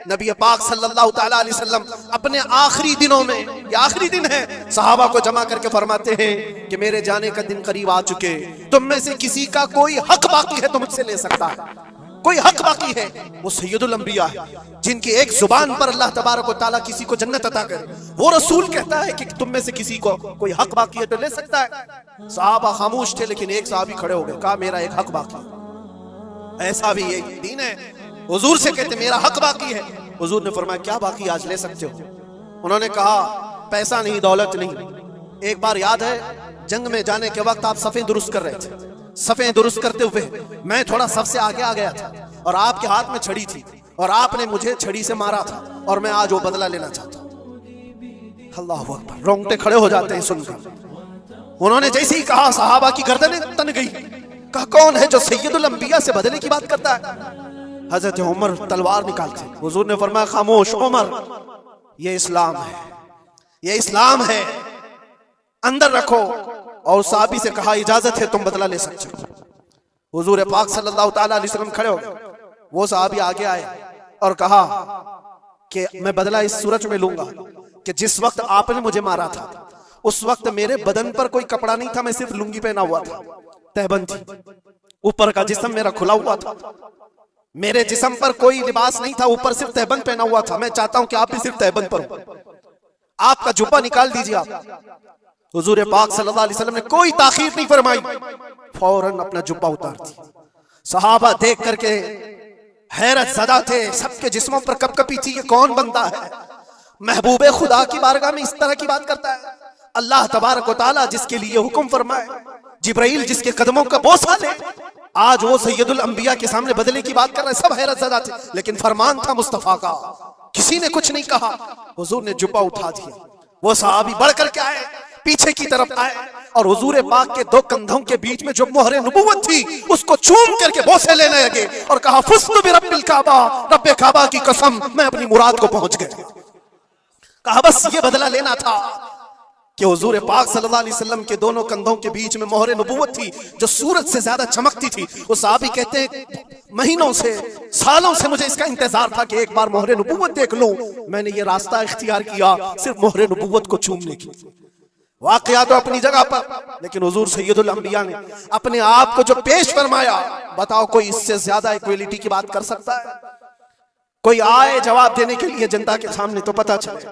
नबी पाक सल्लल्लाहु तआला अलैहि वसल्लम अपने आखिरी दिनों में, ये आखिरी दिन है, सहाबा को जमा करके फरमाते हैं कि मेरे जाने का दिन करीब आ चुके, तुम में से किसी का कोई हक बाकी है तो मुझसे ले सकता है, कोई हक बाकी है। वो सैयदुल अंबिया है, जिनकी एक जुबान पर अल्लाह तबारक व तआला किसी को जन्नत अता करे। वो रसूल कहता है कि तुम में से किसी को कोई हक बाकी है तो ले सकता है। सहाबा खामोश थे, लेकिन एक सहाबी खड़े हो गए, कहा मेरा एक हक बाकी है। ऐसा भी एक दीन है, हुजूर से कहते मेरा हक बाकी है। हुजूर ने फरमाया क्या बाकी, आज ले सकते हो। उन्होंने कहा पैसा नहीं, दौलत नहीं। एक बार याद है जंग में जाने के वक्त आप सफ़ें दुरुस्त कर रहे थे, सफ़ें दुरुस्त करते हुए मैं थोड़ा सबसे आगे आ गया था और आपके हाथ में छड़ी थी और आपने मुझे छड़ी से मारा था और मैं आज वो बदला लेना चाहता हूं। अल्लाह अकबर, रोंगटे खड़े हो जाते हैं सुनकर। उन्होंने जैसे ही कहा सहाबा की गर्दनें तन गई। कहा कौन है जो सैयदुल अंबिया से बदले की बात करता है? हजरत उमर तलवार निकालते। हुजूर ने फरमाया खामोश उमर, ये इस्लाम है, ये इस्लाम है, अंदर रखो। और सहाबी से कहा इजाजत है, तुम बदला ले सकते हो। हुजूर पाक सल्लल्लाहु तआला अलैहि वसल्लम खड़े हो गए। वो सहाबी आगे आए और कहा कि मैं बदला इस सूरत में लूंगा कि जिस वक्त आपने मुझे मारा था उस वक्त मेरे बदन पर कोई कपड़ा नहीं था, मैं सिर्फ लुंगी पहना हुआ था, तहबंद थी, ऊपर का जिस्म मेरा खुला हुआ था, मेरे जिस्म पर कोई लिबास नहीं था, ऊपर सिर्फ तहबंद पहना हुआ था। मैं चाहता हूं कि आप भी सिर्फ तहबंद पर हो, आपका जुब्बा निकाल दीजिए आप। हुजूर पाक सल्लल्लाहु अलैहि वसल्लम ने कोई ताखीर नहीं फरमाई, फौरन अपना जुब्बा उतार दिया। सहाबा देख करके हैरत ज़दा थे, सबके जिस्मों पर कपकपी थी, ये कौन बंदा है महबूबे खुदा की बारगाह में इस तरह की बात करता है। अल्लाह तबारक व तआला जिसके लिए हुक्म फरमाए, जिब्राइल जिसके कदमों का बोसा ले, आज वो सैयदुल अंबिया के सामने बदले की बात कर रहे हैं। सब हैरत ज़दा थे, लेकिन फरमान था मुस्तफा का, किसी ने कुछ नहीं कहा। हुजूर ने जुब्बा उठा दिया। वो सहाबी बढ़ करके आए, पीछे की तरफ आए और हुजूर पाक के दो कंधों के बीच में जो मोहरे नबुव्वत थी उसको चूम करके बोसे लेने लगे और कहा फुस्तु बिरब्बिल काबा, रब्बे काबा की कसम, मैं अपनी मुराद को पहुंच गया। कहा बस ये बदला लेना था कि हुजूर पाक सल्लल्लाहु अलैहि वसल्लम के दोनों कंधों के बीच में मोहरे नबुव्वत थी जो सूरज से ज्यादा चमकती थी। वो सहाबी कहते हैं महीनों से, सालों से मुझे इसका इंतजार था कि एक बार मोहरे नबुव्वत देख लूं। मैंने ये रास्ता इख्तियार किया सिर्फ मोहरे नबुव्वत को चूमने की। वाकया तो अपनी जगह पर, लेकिन हुजूर सैयदुल अंबिया ने अपने आप को जो पेश फरमाया, बताओ कोई इससे ज्यादा इक्वलिटी की बात कर सकता है? कोई आए जवाब देने के लिए जनता के सामने तो पता चले।